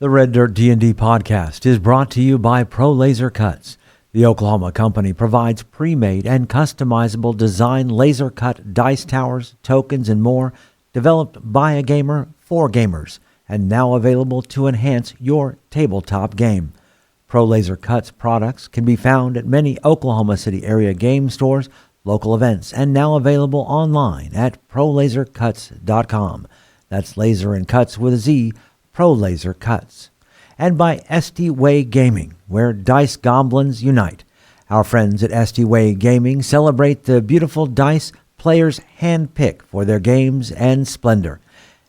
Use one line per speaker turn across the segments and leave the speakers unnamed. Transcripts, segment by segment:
The Red Dirt D&D podcast is brought to you by Pro Laser Cuts. The Oklahoma company provides pre-made and customizable design laser cut dice towers, tokens, and more, developed by a gamer for gamers, and now available to enhance your tabletop game. Pro Laser Cuts products can be found at many Oklahoma City area game stores, local events, and now available online at prolasercuts.com. That's laser and cuts with a Z, Pro Laser Cuts. And by SD Way Gaming, where dice goblins unite. Our friends at SD Way Gaming celebrate the beautiful dice players handpick for their games and splendor.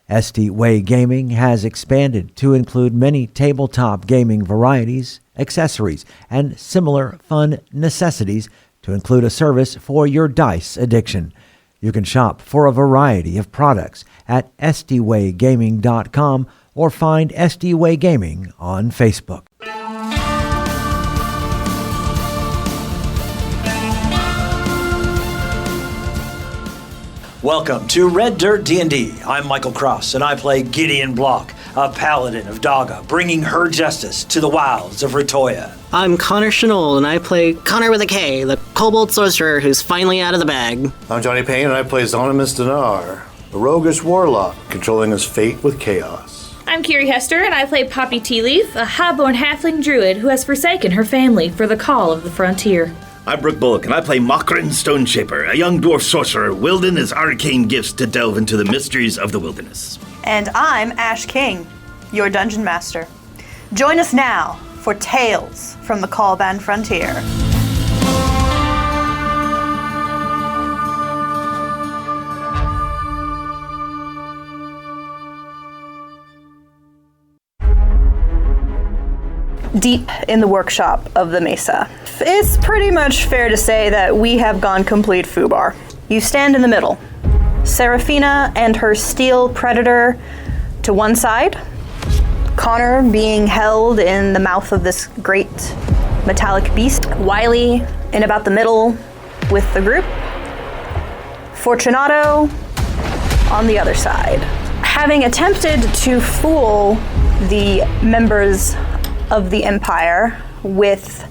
SD Way Gaming has expanded to include many tabletop gaming varieties, accessories, and similar fun necessities to include a service for your dice addiction. You can shop for a variety of products at sdwaygaming.com or find SD Way Gaming on Facebook. Welcome to Red Dirt D&D. I'm Michael Cross, and I play Gideon Block, a paladin of Daga, bringing her justice to the wilds of Ritoya.
I'm Konor Shenold, and I play Konnor with a K, the Kobold Sorcerer who's finally out of the bag.
I'm Johnny Payne, and I play Zonimus Dinar, a roguish warlock controlling his fate with chaos.
I'm Kiri Hester, and I play Poppy Tealeaf, a highborn halfling druid who has forsaken her family for the call of the frontier.
I'm Brooke Bullock, and I play Mokrin Stoneshaper, a young dwarf sorcerer wielding his arcane gifts to delve into the mysteries of the wilderness.
And I'm Ash King, your dungeon master. Join us now for Tales from the Callban Frontier. Deep in the workshop of the Mesa, it's pretty much fair to say that we have gone complete foobar. You stand in the middle, Seraphina and her steel predator to one side, Konnor being held in the mouth of this great metallic beast, Wiley in about the middle with the group, Fortunato on the other side. Having attempted to fool the members of the Empire with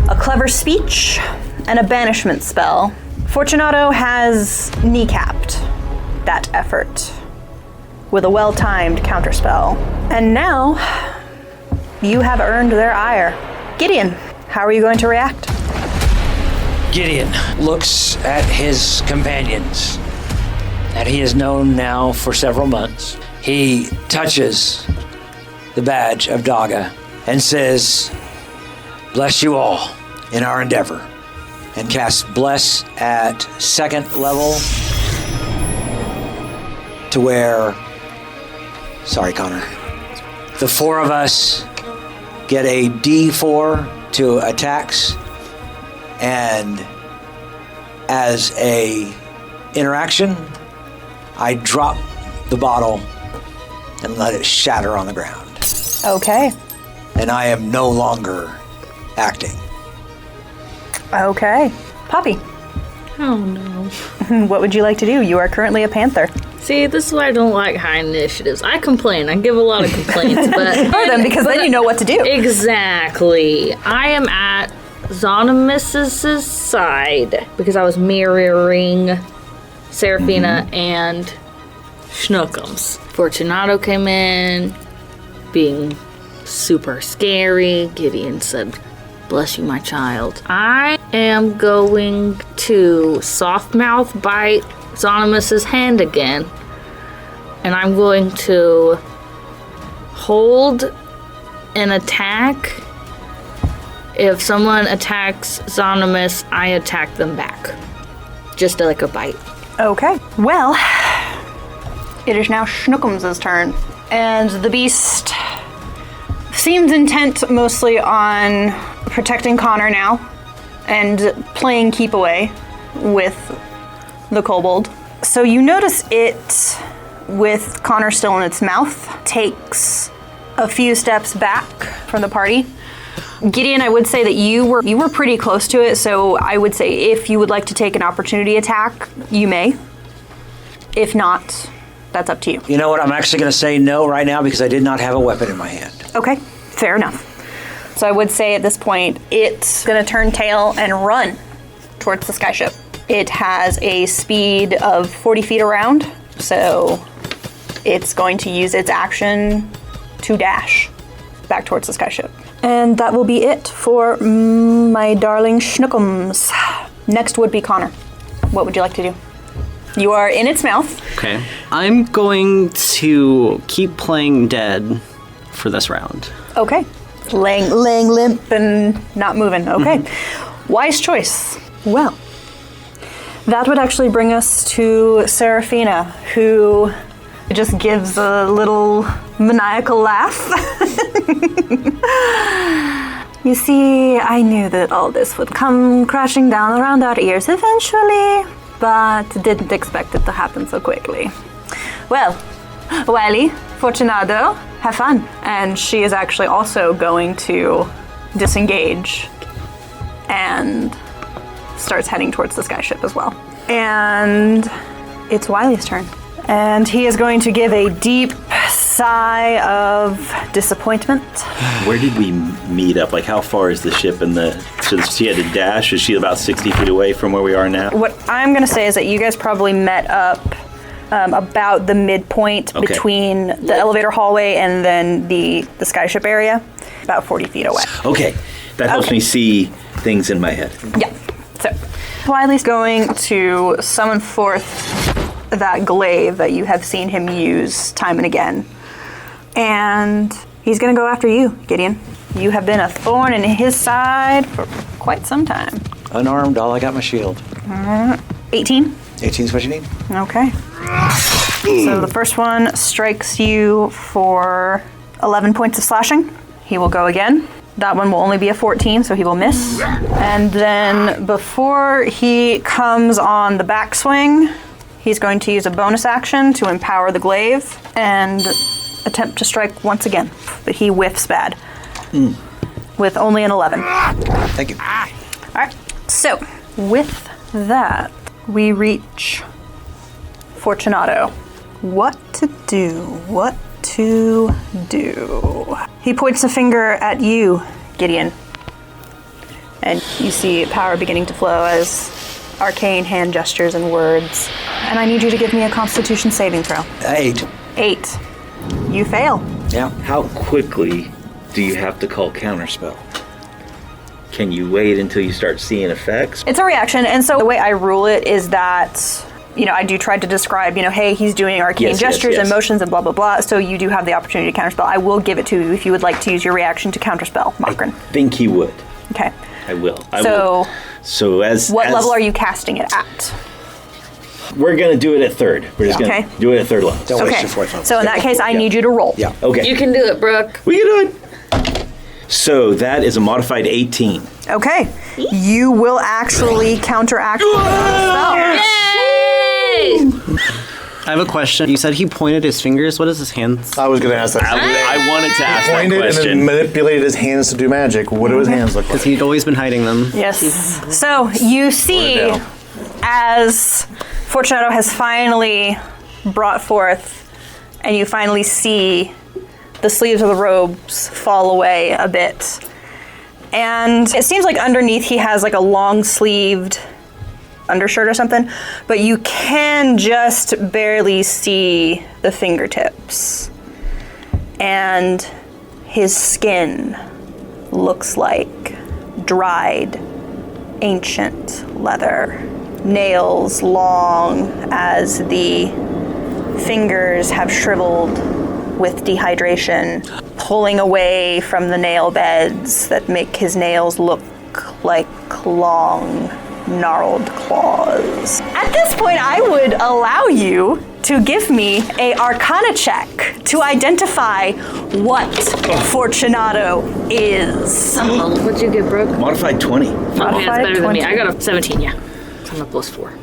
a clever speech and a banishment spell, Fortunato has kneecapped that effort with a well-timed counterspell. And now, you have earned their ire. Gideon, how are you going to react?
Gideon looks at his companions that he has known now for several months. He touches the badge of Daga and says, "Bless you all in our endeavor," and casts Bless at 2nd level to where, sorry Konnor, the 4 of us get a D4 to attacks, and as a interaction, I drop the bottle and let it shatter on the ground.
Okay.
And I am no longer acting.
Okay. Poppy,
Oh no.
what would you like to do? You are currently a panther.
See, this is why I don't like high initiatives. I complain. I give a lot of complaints, but...
Or them, because then you know what to do.
Exactly. I am at Zonimus's side because I was mirroring Seraphina and Schnookums. Fortunato came in, being super scary. Gideon said, "Bless you, my child." I am going to soft mouth bite Zonimus's hand again, and I'm going to hold an attack. If someone attacks Zonimus, I attack them back. Just like a bite.
Okay. Well, it is now Schnookums' turn, and the beast seems intent mostly on protecting Konnor now and playing keep away with the kobold. So you notice it, with Konnor still in its mouth, takes a few steps back from the party. Gideon, I would say that you were pretty close to it, so I would say if you would like to take an opportunity attack, you may. If not, That's up to you.
You know what? I'm actually going to say no right now because I did not have a weapon in my hand.
Okay, fair enough. So I would say at this point, it's going to turn tail and run towards the skyship. It has a speed of 40 feet around, so it's going to use its action to dash back towards the skyship. And that will be it for my darling Schnookums. Next would be Konnor. What would you like to do? You are in its mouth.
Okay. I'm going to keep playing dead for this round.
Okay. Laying limp and not moving. Okay. Wise choice. Well, that would actually bring us to Seraphina, who just gives a little maniacal laugh. You see, I knew that all this would come crashing down around our ears eventually, but didn't expect it to happen so quickly. Well, Wiley, Fortunado, have fun. And she is actually also going to disengage and starts heading towards the skyship as well. And it's Wiley's turn. And he is going to give a deep sigh of disappointment.
Where did we meet up? Like, how far is the ship and so she had to dash? Is she about 60 feet away from where we are now?
What I'm going to say is that you guys probably met up about the midpoint between the elevator hallway and then the skyship area, about 40 feet away.
Okay, that helps me see things in my head.
Yeah, so Wiley's going to summon forth that glaive that you have seen him use time and again. And he's going to go after you, Gideon. You have been a thorn in his side for quite some time.
Unarmed, all I got my shield.
18?
18 is what you need?
Okay. So the first one strikes you for 11 points of slashing. He will go again. That one will only be a 14, so he will miss. And then before he comes on the backswing, he's going to use a bonus action to empower the glaive and attempt to strike once again. But he whiffs bad with only an 11.
Thank you.
All right. So with that, we reach Fortunato. What to do? He points a finger at you, Gideon. And you see power beginning to flow as arcane hand gestures and words. And I need you to give me a Constitution saving throw.
8.
8. You fail.
Yeah.
How quickly do you have to call counterspell? Can you wait until you start seeing effects?
It's a reaction, and so the way I rule it is that, I do try to describe, hey, he's doing arcane gestures and motions and blah, blah, blah, so you do have the opportunity to counterspell. I will give it to you if you would like to use your reaction to counterspell, Makrin.
I think he would.
Okay.
I will.
So what level are you casting it at?
We're going to do it at third. We're just going to do it at third level.
Don't waste your fourth level.
So in that case, I need you to roll.
Yeah.
Okay.
You can do it, Brooke.
We can do it. So that is a modified 18.
Okay. You will actually counteract the spell.
Yay!
I have a question. You said he pointed his fingers. What is his hands?
I was going to ask that.
I wanted to ask that
Pointed and then
question.
manipulated his hands to do magic. What do his hands look like?
Because he'd always been hiding them.
Yes. So you see, as Fortunato has finally brought forth, and you finally see the sleeves of the robes fall away a bit. And it seems like underneath he has like a long-sleeved undershirt or something, but you can just barely see the fingertips. And his skin looks like dried, ancient leather. Nails long as the fingers have shriveled with dehydration, pulling away from the nail beds that make his nails look like long, gnarled claws. At this point, I would allow you to give me a Arcana check to identify what Fortunato is.
What'd you get, Brooke?
Modified 20.
Okay, that's better than me. I got a 17, yeah. So I'm a +4.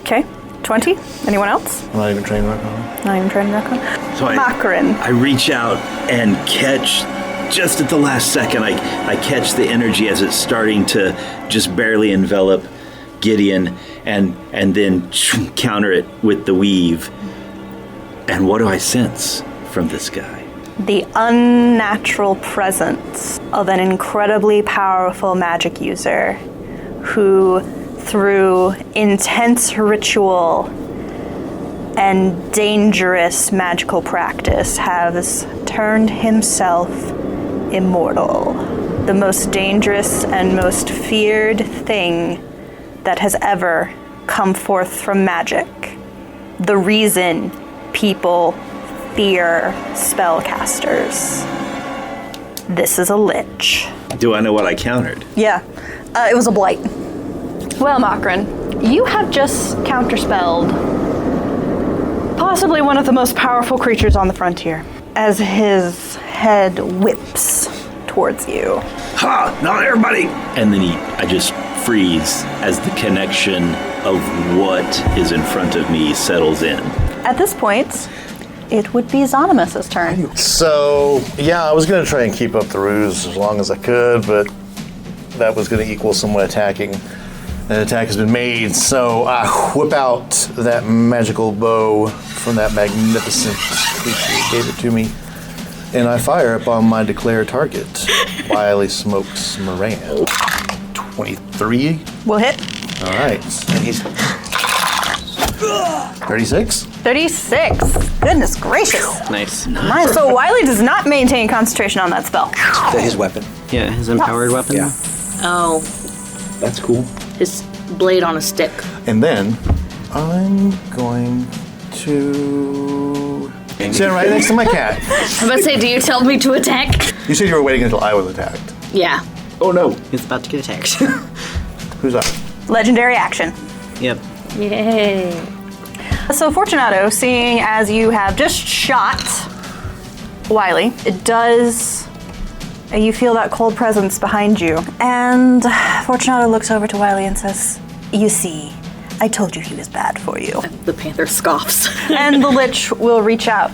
Okay, 20. Anyone else?
I'm not even trained right now.
Not even trying to Arcana.
So
Makrin.
I reach out and catch, just at the last second, I catch the energy as it's starting to just barely envelop Gideon and then counter it with the weave. And what do I sense from this guy?
The unnatural presence of an incredibly powerful magic user who, through intense ritual and dangerous magical practice, has turned himself immortal. The most dangerous and most feared thing that has ever come forth from magic. The reason people fear spellcasters. This is a lich.
Do I know what I countered?
Yeah, it was a blight. Well, Makran, you have just counterspelled possibly one of the most powerful creatures on the frontier as his head whips towards you.
Ha! Not everybody! And then I just freeze as the connection of what is in front of me settles in.
At this point, it would be Zonimus's turn.
So, yeah, I was going to try and keep up the ruse as long as I could, but that was going to equal someone attacking. An attack has been made, so I whip out that magical bow from that magnificent creature who gave it to me, and I fire upon my declared target, Wily Smokes Moran. 23.
Will hit.
All right. And he's 36.
36. Goodness gracious.
Nice.
So Wily does not maintain concentration on that spell.
His weapon.
Yeah, his empowered weapon.
Yeah.
Oh,
That's cool.
his blade on a stick.
And then I'm going to stand right next to my cat.
I'm about to say, do you tell me to attack?
You said you were waiting until I was attacked.
Yeah.
Oh no.
He's about to get attacked.
Who's up?
Legendary action.
Yep.
Yay.
So Fortunato, seeing as you have just shot Wily, it does... You feel that cold presence behind you. And Fortunato looks over to Wily and says, "You see, I told you he was bad for you."
The panther scoffs.
And the lich will reach out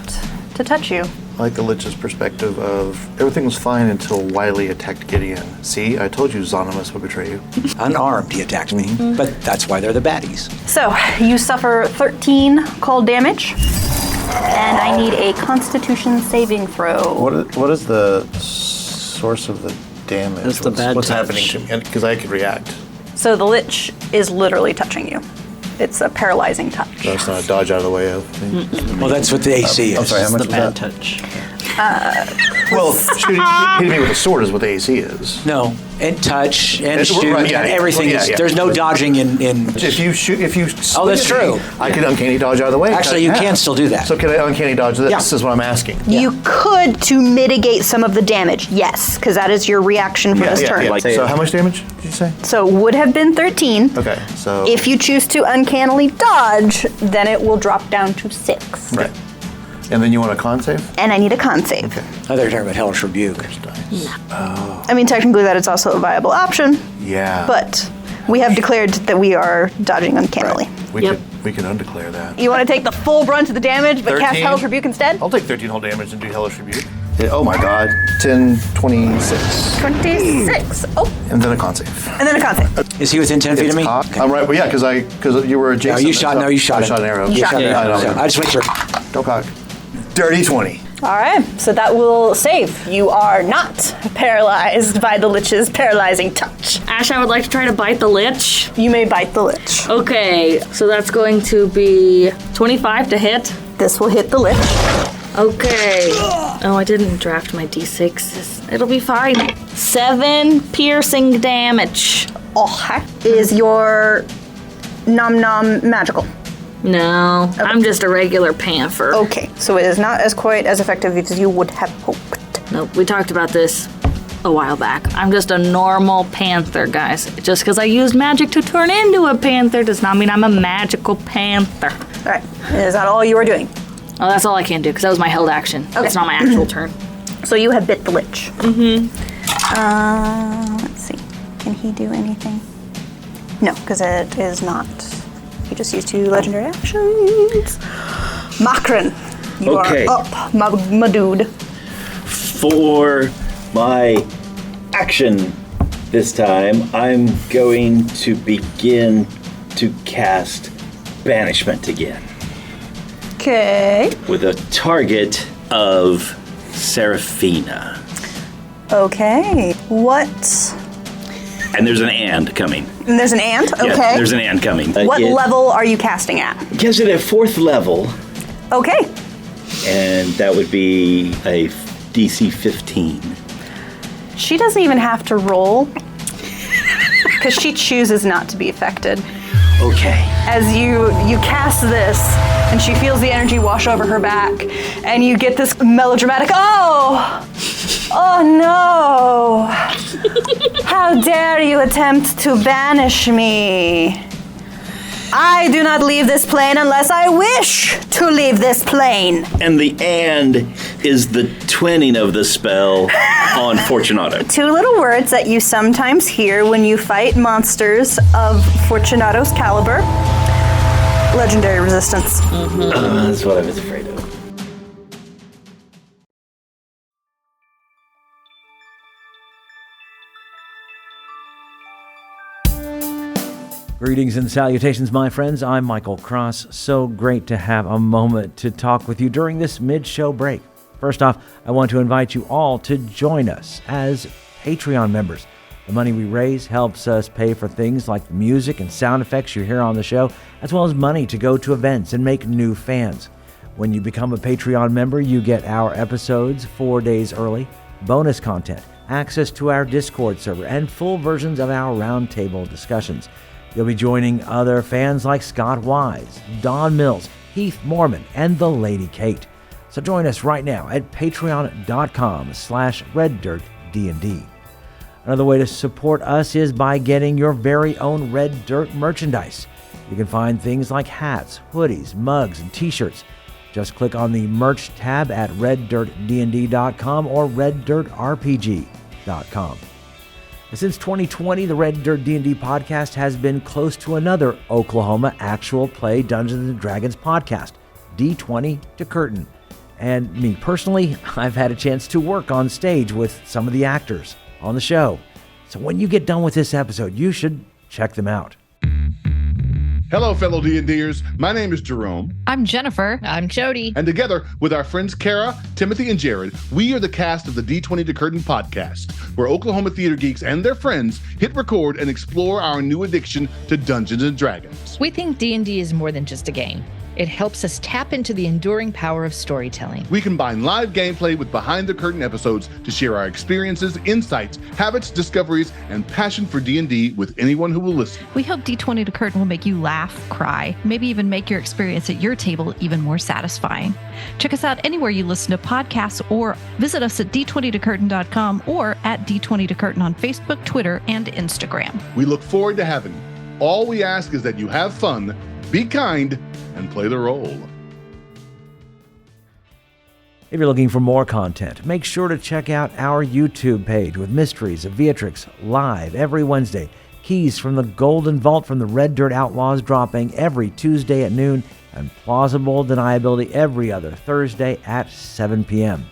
to touch you.
I like the Lich's perspective of everything was fine until Wily attacked Gideon. See, I told you Zonimus would betray you.
Unarmed, he attacks me. But that's why they're the baddies.
So, you suffer 13 cold damage, and I need a Constitution saving throw.
What is the source of the damage?
That's the bad
What's
touch.
happening to me? Because I could react.
So the lich is literally touching you. It's a paralyzing touch.
So it's not a dodge out of the way of things.
Well, that's what the AC is.
I'm sorry, how much
The
was
bad
that?
touch.
Well, hitting me with a sword is what the AC is.
No, and touch and
It's-
shoot
right, yeah,
and
yeah.
everything.
Well, yeah, yeah.
There's no dodging in.
If you
Oh, that's
swing at me,
true.
I can uncanny dodge out of the way.
Actually, you can still do that.
So can I uncanny dodge this?
Yeah.
This is what I'm asking.
You could to mitigate some of the damage, yes, because that is your reaction for this turn.
Like-
So how much damage did you say?
So it would have been 13.
Okay, so
If you choose to uncannily dodge, then it will drop down to 6.
right, and then you want a con save?
And I need a con save.
Okay.
Oh, they're talking about Hellish Rebuke.
I mean, technically that is also a viable option,
Yeah.
but we have declared that we are dodging uncannily.
we
Yep.
we can undeclare that.
You want to take the full brunt of the damage, but cast
13?
Hellish Rebuke instead?
I'll take 13 whole damage and do Hellish Rebuke. Oh my god. 10, 26.
26. Oh,
And then a con save.
and then a con save.
Is he within 10 feet of me?
Cock. I'm right, well, yeah, because you were
No,
adjacent.
you shot.
so
No, you shot
I
it.
shot an arrow.
You shot it.
I know.
So I just make sure.
Don't cock. Dirty 20.
All right, so that will save. You are not paralyzed by the lich's paralyzing touch.
Ash, I would like to try to bite the lich.
You may bite the lich.
Okay, so that's going to be 25 to hit.
This will hit the lich.
Okay. Oh, I didn't draft my d6s. It'll be fine. 7 piercing damage.
Oh, is your nom nom magical?
No, I'm just a regular panther.
Okay, so it is not as quite as effective as you would have hoped.
Nope, we talked about this a while back. I'm just a normal panther, guys. Just because I used magic to turn into a panther does not mean I'm a magical panther.
All right, is that all you are doing?
Oh, that's all I can do because that was my held action.
Okay.
It's not my actual turn.
So you have bit the lich. Mm-hmm. Let's see. Can he do anything? No, because it is not. He just used 2 legendary actions. Makran, you
Okay.
are up, my dude.
For my action this time, I'm going to begin to cast Banishment again.
Okay.
with a target of Seraphina.
Okay. What?
And there's an and coming.
And there's an ant? Okay.
Yeah, there's an and coming.
What level are you casting at?
Gives it a 4th level,
Okay.
and that would be a DC 15.
She doesn't even have to roll because she chooses not to be affected.
Okay.
As you cast this, and she feels the energy wash over her back, and you get this melodramatic, oh no! How dare you attempt to banish me? I do not leave this plane unless I wish to leave this plane.
And the and is the twinning of the spell on Fortunato.
2 little words that you sometimes hear when you fight monsters of Fortunato's caliber. Legendary resistance.
That's what I was afraid of.
Greetings and salutations, my friends. I'm Michael Cross. So great to have a moment to talk with you during this mid-show break. First off, I want to invite you all to join us as Patreon members. The money we raise helps us pay for things like the music and sound effects you hear on the show, as well as money to go to events and make new fans. When you become a Patreon member, you get our episodes 4 days early, bonus content, access to our Discord server, and full versions of our roundtable discussions. You'll be joining other fans like Scott Wise, Don Mills, Heath Mormon, and the Lady Kate. So join us right now at patreon.com/reddirtdnd. Another way to support us is by getting your very own Red Dirt merchandise. You can find things like hats, hoodies, mugs, and t-shirts. Just click on the merch tab at reddirtdnd.com or reddirtrpg.com. Since 2020, the Red Dirt D&D podcast has been close to another Oklahoma actual play Dungeons & Dragons podcast, D20 to Curtain. And me personally, I've had a chance to work on stage with some of the actors on the show. So when you get done with this episode, you should check them out.
Hello, fellow D&Ders. My name is Jerome.
I'm Jennifer. I'm Jody.
And together with our friends Kara, Timothy, and Jared, we are the cast of the D20 to Curtain podcast, where Oklahoma theater geeks and their friends hit record and explore our new addiction to Dungeons & Dragons.
We think D&D is more than just a game. It helps us tap into the enduring power of storytelling.
We combine live gameplay with behind-the-curtain episodes to share our experiences, insights, habits, discoveries, and passion for D&D with anyone who will listen.
We hope D20 to Curtain will make you laugh, cry, maybe even make your experience at your table even more satisfying. Check us out anywhere you listen to podcasts or visit us at d20tocurtain.com or at D20 to Curtain on Facebook, Twitter, and Instagram.
We look forward to having you. All we ask is that you have fun, be kind, and play the role.
If you're looking for more content, make sure to check out our YouTube page with Mysteries of Beatrix live every Wednesday. Keys from the Golden Vault from the Red Dirt Outlaws dropping every Tuesday at noon, and Plausible Deniability every other Thursday at 7 p.m.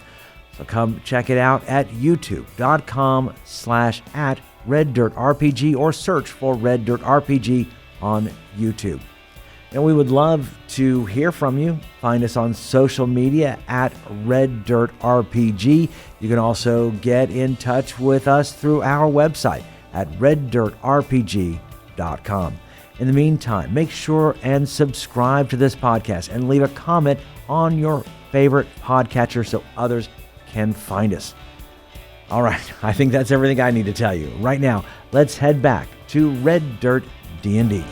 So come check it out at youtube.com/@RedDirtRPG or search for Red Dirt RPG on YouTube. And we would love to hear from you. Find us on social media at Red Dirt RPG. You can also get in touch with us through our website at reddirtrpg.com. In the meantime, make sure and subscribe to this podcast and leave a comment on your favorite podcatcher so others can find us. All right, I think that's everything I need to tell you. Right now, let's head back to Red Dirt D&D.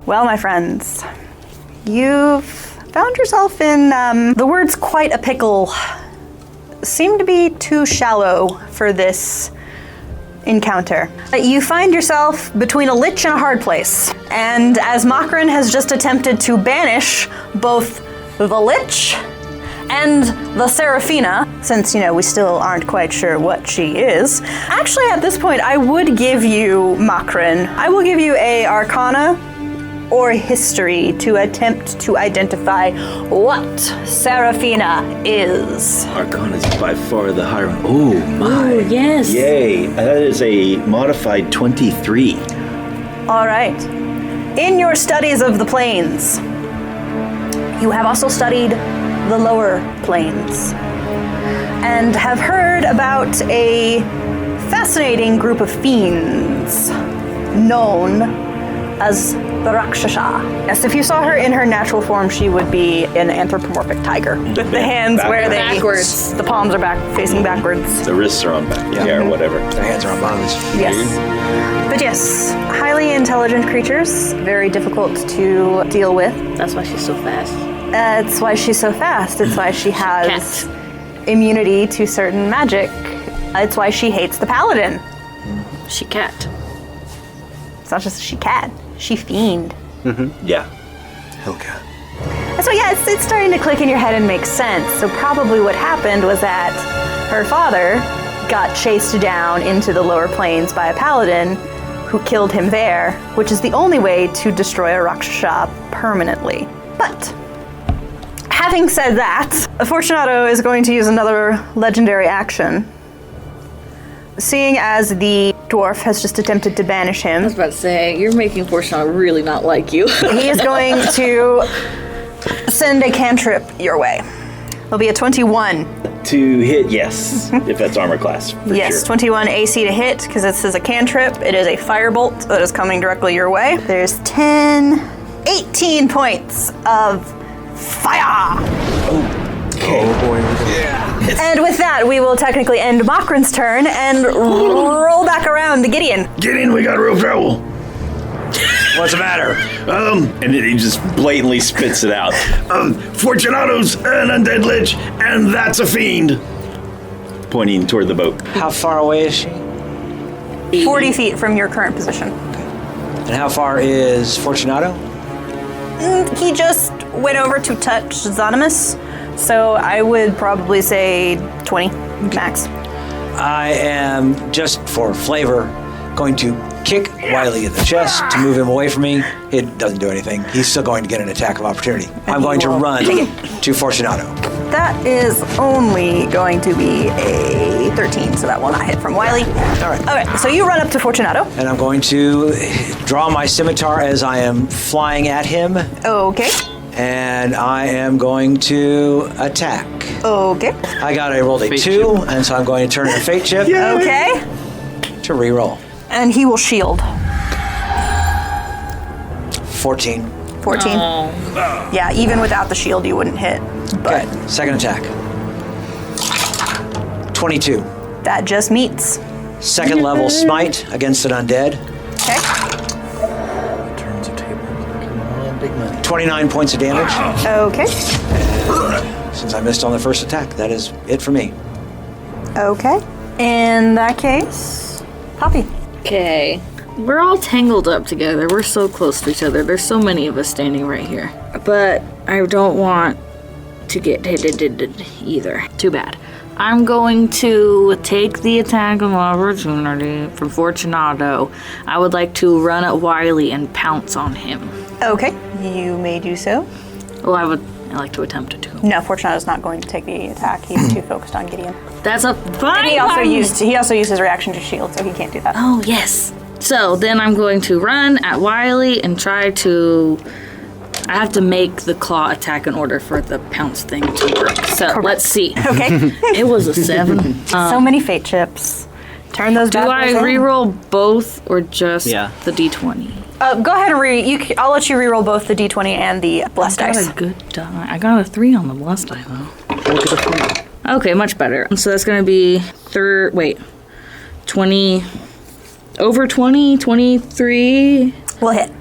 Well, my friends, you've found yourself in, the words quite a pickle seem to be too shallow for this encounter. You find yourself between a lich and a hard place. And as Makrin has just attempted to banish both the lich and the Seraphina, since, we still aren't quite sure what she is. Actually, at this point, I would give you, Makrin, I will give you a Arcana or history to attempt to identify what Seraphina is.
Arcana is by far the higher one. Oh my.
Ooh, yes.
Yay. That is a modified 23.
All right. In your studies of the planes, you have also studied the lower planes and have heard about a fascinating group of fiends known as the Rakshasa. Yes, if you saw her in her natural form, she would be an anthropomorphic tiger with the hands where they
backwards.
The palms are facing backwards.
The wrists are on back. Yeah, or whatever.
Their hands are on bottoms.
Yes. But yes, highly intelligent creatures, very difficult to deal with.
That's why she's so fast.
That's why she's so fast. It's why she has immunity to certain magic. It's why she hates the paladin.
She cat.
It's not just she cat, she fiend.
Yeah.
Hilka.
So yeah, it's starting to click in your head and make sense. So probably what happened was that her father got chased down into the lower planes by a paladin who killed him there, which is the only way to destroy a Rakshasa permanently. But having said that, Fortunato is going to use another legendary action. Seeing as the dwarf has just attempted to banish him,
I was about to say, you're making Fortunato really not like you.
he is going to send a cantrip your way. It'll be a 21.
To hit, yes. If that's armor class. For
Yes,
sure.
21 AC to hit, because this is a cantrip. It is a firebolt that is coming directly your way. There's 18 points of fire!
Okay.
Oh boy.
And with that, we will technically end Makran's turn and roll back around to Gideon.
Gideon, we got real trouble.
What's the matter?
And he just blatantly spits it out. Fortunato's an undead lich, and that's a fiend. Pointing toward the boat.
How far away is she?
40 feet from your current position.
And how far is Fortunato?
He just went over to touch Zonimus, so I would probably say 20 max.
I am, just for flavor, going to kick Wiley in the chest to move him away from me. It doesn't do anything. He's still going to get an attack of opportunity. I'm going to run to Fortunato.
That is only going to be a 13, so that will not hit from Wiley.
All right.
Okay, so you run up to Fortunato.
And I'm going to draw my scimitar as I am flying at him.
Okay.
And I am going to attack.
Okay.
I rolled a 2, and so I'm going to turn in a fate chip
Okay.
to reroll.
And he will shield.
14.
14. Yeah, even without the shield, you wouldn't hit. But
Okay, second attack. 22.
that just meets.
Second level smite against an undead.
Okay.
Turns of table. Come on, big money.
29 points of damage.
Okay.
Since I missed on the first attack, that is it for me.
Okay. In that case, Poppy.
Okay. We're all tangled up together. We're so close to each other. There's so many of us standing right here. But I don't want to get hit either. Too bad. I'm going to take the attack of opportunity from Fortunato. I would like to run at Wiley and pounce on him.
Okay. You may do so.
Well, I like to attempt it too.
No, Fortunato's not going to take the attack. He's too focused on Gideon.
That's a fine.
And he also used his reaction to shield, so he can't do that.
Oh, yes. So then I'm going to run at Wiley and try to... I have to make the claw attack in order for the pounce thing to work. So let's see.
Okay.
It was a 7.
So many fate chips. Turn those
Do
bad
I
boys in.
reroll both or just
Yeah.
the D20?
Go ahead and I'll let you reroll both the D20 and the blessed
I got
dice.
a good die. I got a 3 on the blessed die though. Okay, much better. So that's going to be 20, over 20, 23.
We'll hit.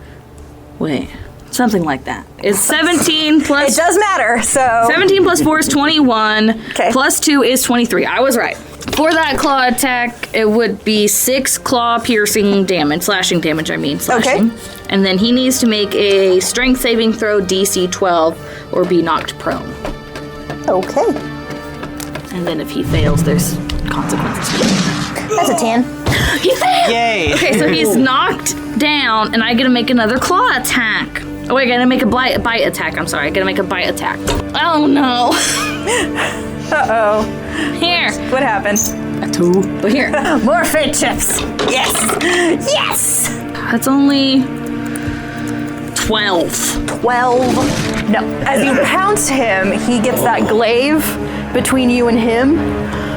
Wait, something like that. It's 17 plus.
It does matter, so.
17 plus 4 is 21.
Okay.
Plus 2 is 23. I was right. For that claw attack, it would be 6 claw piercing damage, slashing damage, slashing.
Okay.
And then he needs to make a strength saving throw DC 12 or be knocked prone.
Okay.
And then if he fails, there's consequences.
That's a 10.
He failed!
Yay!
Okay, so he's knocked down, and I get to make another claw attack. Oh, wait, I gotta make a bite attack. I'm sorry, I gotta make a bite attack. Oh no!
Uh-oh.
Here.
What happened?
A 2. But here.
More fate chips. Yes. Yes.
That's only 12.
12. No. As you pounce him, he gets that glaive between you and him.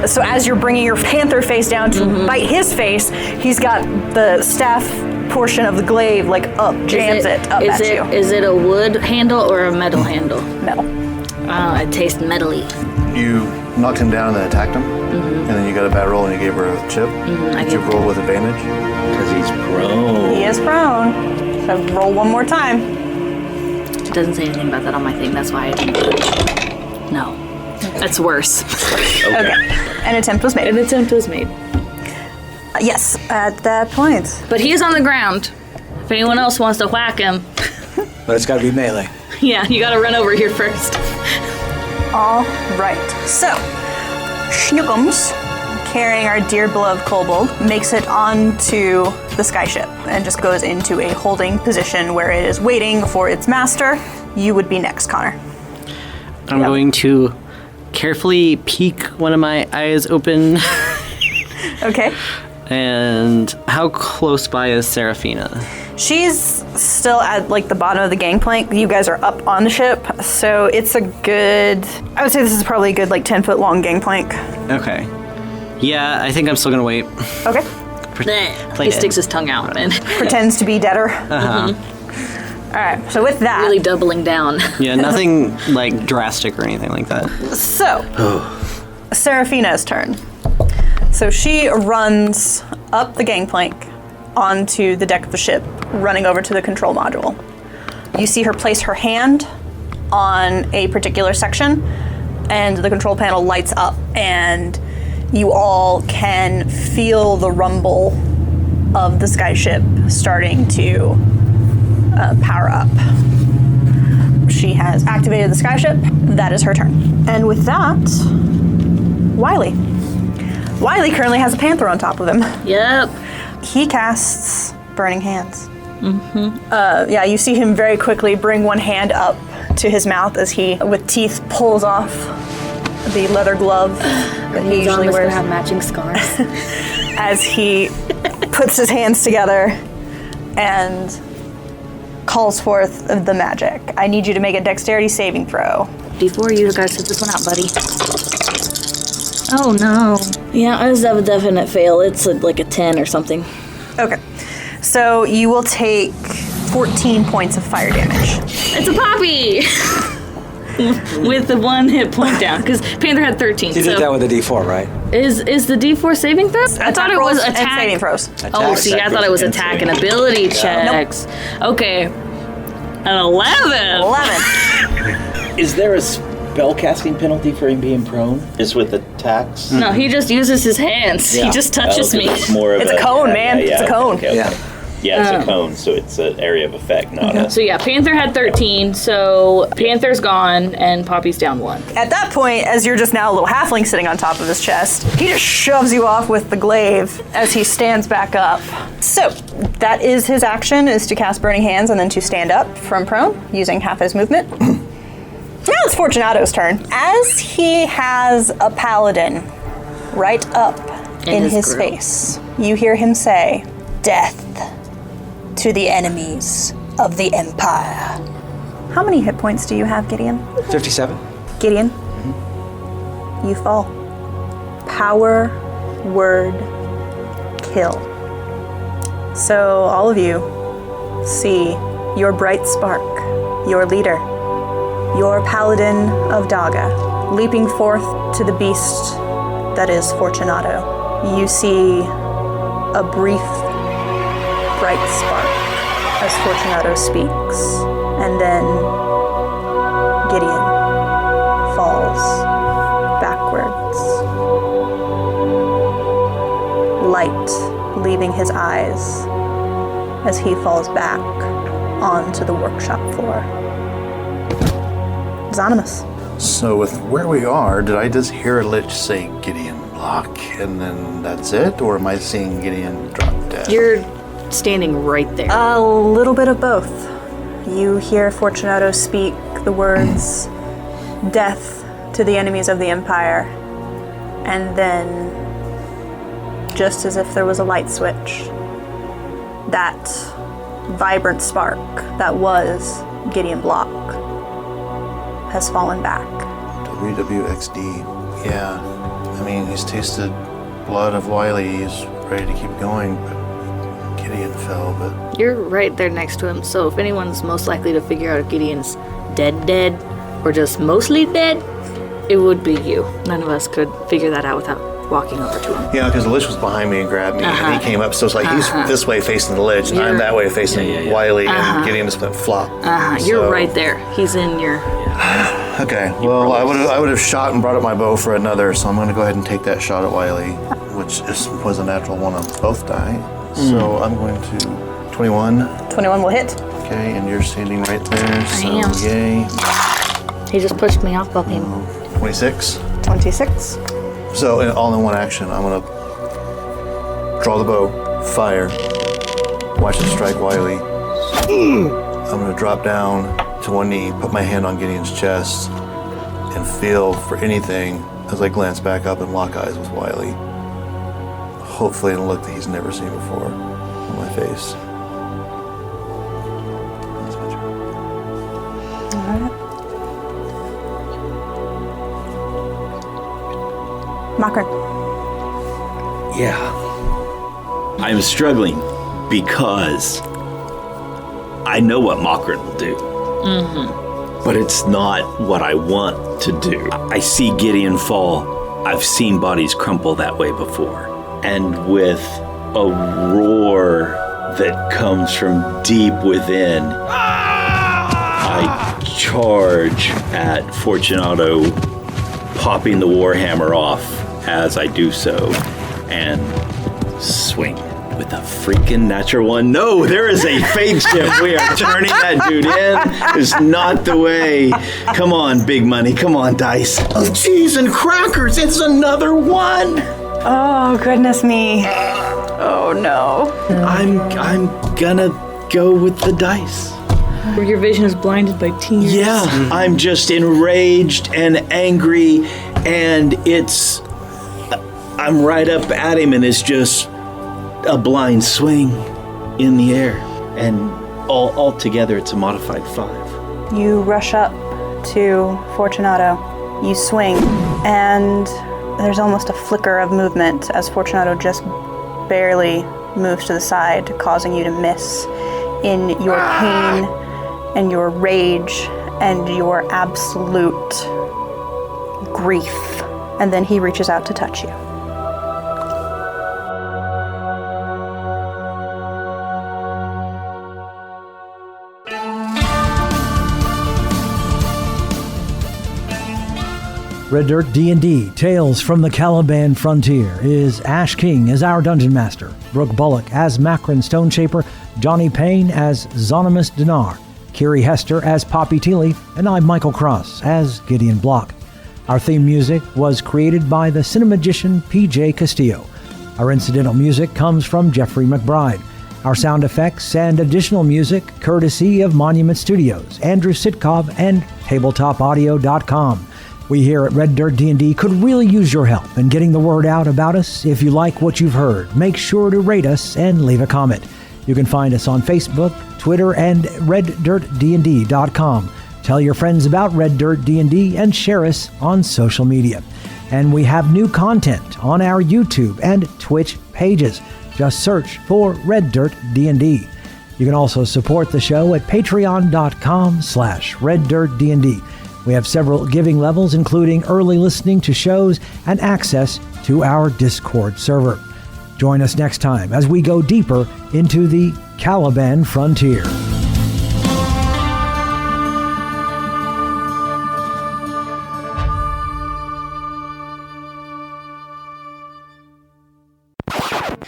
So as you're bringing your panther face down to bite his face, he's got the staff portion of the glaive like up, jams it up at you.
Is it a wood handle or a metal handle?
Metal.
Oh, it tastes metally.
You knocked him down and then attacked him, and then you got a bad roll and you gave her a chip. Did you roll with advantage?
Because he's prone.
He is prone. So roll one more time.
It doesn't say anything about that on my thing. That's why I didn't do it. No. That's worse.
Okay. An attempt was made. Yes, at that point.
But he's on the ground. If anyone else wants to whack him,
But it's got to be melee.
yeah, you gotta run over here first.
All right. So, Schnookums, carrying our dear beloved Kobold, makes it onto the skyship and just goes into a holding position where it is waiting for its master. You would be next, Konnor.
I'm going to carefully peek one of my eyes open.
Okay.
And how close by is Seraphina?
She's still at like the bottom of the gangplank. You guys are up on the ship, so it's a good, I would say this is probably a good like 10-foot long gangplank.
Okay. Yeah, I think I'm still gonna wait.
Okay.
He sticks his tongue out and
Pretends to be deader.
Uh-huh.
All right, so with that.
really doubling down.
Yeah, nothing like drastic or anything like that.
So, Seraphina's turn. So she runs up the gangplank onto the deck of the ship, running over to the control module. You see her place her hand on a particular section, and the control panel lights up, and you all can feel the rumble of the skyship starting to power up. She has activated the skyship. That is her turn. And with that, Wiley. Wiley currently has a panther on top of him.
Yep.
He casts Burning Hands. Yeah, you see him very quickly bring one hand up to his mouth as he, with teeth, pulls off the leather glove that he usually wears.
Have matching scars.
As he puts his hands together and calls forth the magic. I need you to make a dexterity saving throw.
D4, you guys set this one out, buddy. Oh no. Yeah, I just have a definite fail. It's like a 10 or something.
Okay. So you will take 14 points of fire damage.
It's a poppy! With the 1 hit point down, because Panther had 13.
You did that with a D4, right?
Is the D4 saving throw? I thought it was
and
attack.
saving throws.
Oh, see, I thought it was attack and ability checks. Okay. An 11.
11.
Is there a spellcasting penalty for him being prone? Just with attacks?
No, he just uses his hands. He just touches me.
It's more of
It's a cone, man. It's a cone.
Okay.
Yeah.
Yeah, it's a cone, so it's an area of effect, not a...
So yeah, Panther had 13, so Panther's gone, and Poppy's down 1.
At that point, as you're just now a little halfling sitting on top of his chest, he just shoves you off with the glaive as he stands back up. So, that is his action, is to cast Burning Hands and then to stand up from prone, using half his movement. Now it's Fortunato's turn. As he has a paladin right up in his face, you hear him say, "Death to the enemies of the Empire." How many hit points do you have, Gideon?
57.
Gideon, you fall. Power, word, kill. So all of you see your bright spark, your leader, your paladin of Daga, leaping forth to the beast that is Fortunato. You see a brief bright spark as Fortunato speaks, and then Gideon falls backwards, light leaving his eyes as he falls back onto the workshop floor. Xonimus.
So with where we are, did I just hear a lich say Gideon Block? block, and then that's it? Or am I seeing Gideon drop dead?
You're standing right there.
A little bit of both. You hear Fortunato speak the words, death to the enemies of the Empire, and then, just as if there was a light switch, that vibrant spark that was Gideon Block has fallen back.
WWXD. Yeah. I mean, he's tasted blood of Wiley. He's ready to keep going, but Gideon fell, but...
You're right there next to him, so if anyone's most likely to figure out if Gideon's dead, or just mostly dead, it would be you. None of us could figure that out without walking over to him.
Yeah, because the lich was behind me and grabbed me, and he came up, so it's like he's this way facing the lich, and I'm that way facing Wiley, and Gideon just went flop.
You're right there. He's in your...
Okay, well, I would have shot and brought up my bow for another, so I'm going to go ahead and take that shot at Wiley, which was a natural one on both die. So I'm going to 21.
21 will hit.
Okay, and you're standing right there, so yay.
He just pushed me off, Bumpy.
26.
26.
So all in one action, I'm going to draw the bow, fire, watch it strike Wiley. I'm going to drop down to one knee, put my hand on Gideon's chest, and feel for anything as I glance back up and lock eyes with Wiley. Hopefully in a look that he's never seen before on my face. That's my turn.
All right. Makron.
Yeah. I'm struggling because I know what Makron will do. But it's not what I want to do. I see Gideon fall. I've seen bodies crumple that way before. And with a roar that comes from deep within, I charge at Fortunato, popping the warhammer off as I do so, and swing with a freaking natural one. No, there is a fate shift. We are turning that dude in. It's not the way. Come on, big money. Come on, dice. Oh, cheese and crackers. It's another one.
Oh, goodness me. Oh, no.
I'm gonna go with the dice.
Your vision is blinded by tears.
Yeah, I'm just enraged and angry, and I'm right up at him, and it's just a blind swing in the air, and all together it's a modified 5.
You rush up to Fortunato. You swing, and there's almost a flicker of movement as Fortunato just barely moves to the side, causing you to miss. In your pain and your rage and your absolute grief. And then he reaches out to touch you.
Red Dirt D&D Tales from the Caliban Frontier is Ash King as our Dungeon Master, Brooke Bullock as Makron Stoneshaper, Johnny Payne as Zonimus Dinar, Kiri Hester as Poppy Tealeaf, and I'm Michael Cross as Gideon Block. Our theme music was created by the cinemagician P.J. Castillo. Our incidental music comes from Jeffrey McBride. Our sound effects and additional music courtesy of Monument Studios, Andrew Sitkov, and TabletopAudio.com. We here at Red Dirt D&D could really use your help in getting the word out about us. If you like what you've heard, make sure to rate us and leave a comment. You can find us on Facebook, Twitter, and RedDirtDND.com. Tell your friends about Red Dirt D&D and share us on social media. And we have new content on our YouTube and Twitch pages. Just search for Red Dirt D&D. You can also support the show at patreon.com/RedDirtDND. We have several giving levels, including early listening to shows and access to our Discord server. Join us next time as we go deeper into the Caliban Frontier.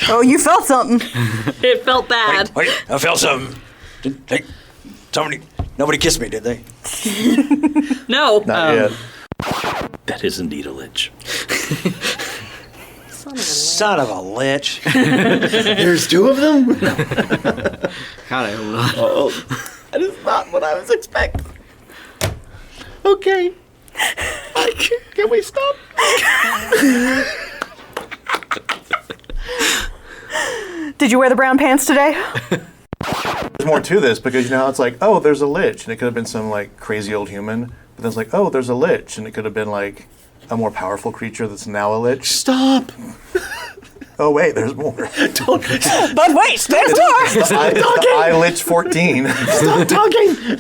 Oh, you felt something.
It felt bad.
Wait, I felt something. Nobody kissed me, did they?
No.
Not yet.
That is indeed a lich.
Son of a lich.
There's two of them?
God, I hope not.
Oh, that is not what I was expecting. Okay. Can we stop?
Did you wear the brown pants today?
There's more to this because you know how it's like, oh, there's a lich, and it could have been some like crazy old human. But then it's like, oh, there's a lich, and it could have been like a more powerful creature that's now a lich.
Stop.
Oh wait, there's more.
But wait, there's more!
The I Lich 14.
Stop talking.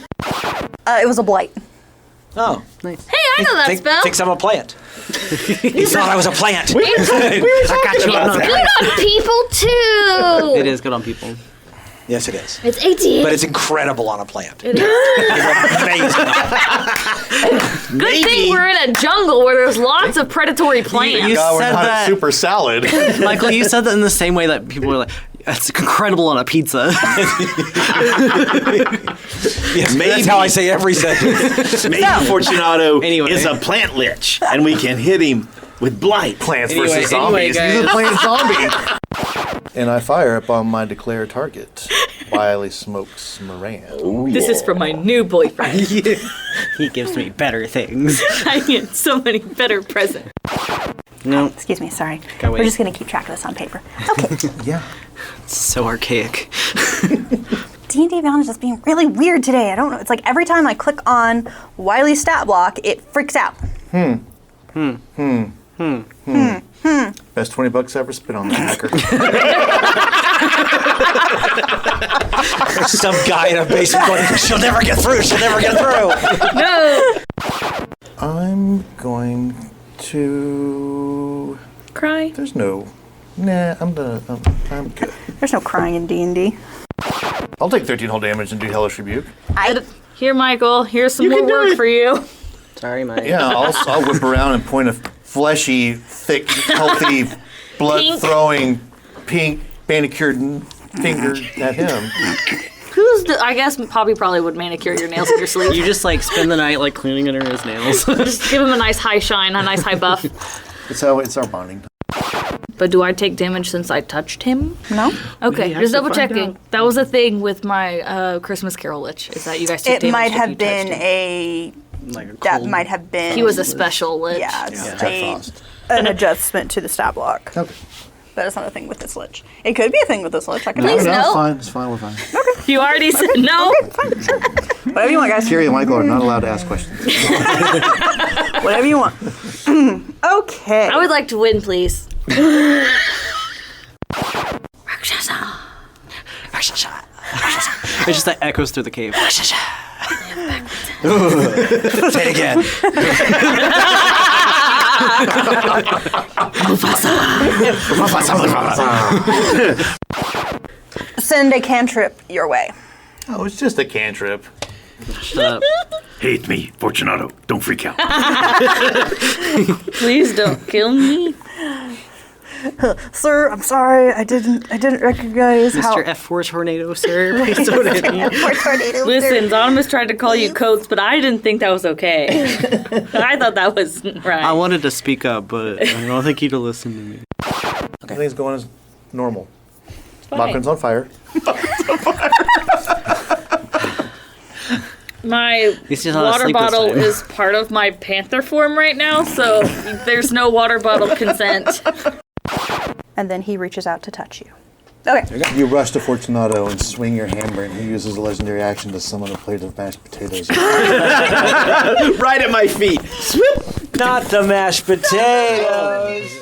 It was a blight.
Oh.
Nice.
Hey, I know that spell.
Thinks I'm a plant. He thought I was a plant.
We were talking about that.
Good on people too.
It is good on people.
Yes, it is.
It's 18.
But it's incredible on a plant.
It is.
It's amazing.
Good thing we're in a jungle where there's lots of predatory plants.
You
God, we're
said
not
that-
super salad.
Michael, you said that in the same way that people were like, it's incredible on a pizza.
Yes, that's how I say every sentence.
Maybe Fortunato
Anyway.
is a plant lich, and we can hit him with blight.
Plants
Anyway,
versus zombies.
guys.
He's a plant zombie. And I fire upon my declared target, Wiley Smokes Moran.
This is for my new boyfriend.
He gives me better things.
I get so many better presents.
No,
Excuse me, sorry.
Go away.
We're just going to keep track of this on paper. Okay.
Yeah.
it's so archaic.
D&D Beyond is just being really weird today. I don't know. It's like every time I click on Wiley's stat block, it freaks out.
Best $20 ever spent on that hacker.
Some guy in a basement going, she'll never get through. She'll never get through.
No.
I'm going to.
Cry.
There's no. Nah, I'm good.
There's no crying in D&D.
I'll take 13 whole damage and do Hellish Rebuke.
Here, Michael. Here's some more work for you.
Sorry, Mike.
Yeah, I'll whip around and point a fleshy, thick, healthy, blood-throwing, pink, manicured finger at him.
I guess Poppy probably would manicure your nails in your sleep.
You just like spend the night like cleaning under his nails.
Just give him a nice high shine, a nice high buff.
It's our bonding.
But do I take damage since I touched him?
No?
Okay,
We have
just
to
double
find
checking.
out.
That was a thing with my Christmas Carol Lich, is that you guys took
It
damage
might
if you
have been
touched him.
a...
Like a
That
cold-
might have been...
He was a special Lich.
Yeah, it's
Jack Frost.
an adjustment to the stat block.
Okay.
That is not a thing with this Lich. It could be a thing with this Lich. I can
Please
No,
no.
it's fine. It's fine. We're fine.
You already said no.
Fine, sure. Whatever you want, guys.
Carrie and Michael are not allowed to ask questions.
Whatever you want. Okay.
I would like to win, please.
It's just that echoes through the cave.
Say it again.
Send a cantrip your way.
Oh, it's just a cantrip.
Shut up.
Hate me, Fortunato. Don't freak out.
Please don't kill me.
Sir, I'm sorry. I didn't recognize how...
Mr. F4 Tornado, sir. Please don't hit me.
Listen, Zonimus tried to call you Coates, but I didn't think that was okay. I thought that was right.
I wanted to speak up, but I don't think he'd listen to me.
Everything's going as normal.
Fine.
Mockrin's on fire.
My
least he's not
water
asleep this
bottle
time.
is part of my panther form right now, so there's no water bottle consent.
And then he reaches out to touch you. Okay.
You rush to Fortunato and swing your hammer, and he uses a legendary action to summon a plate of mashed potatoes.
Right at my feet.
Not the mashed potatoes.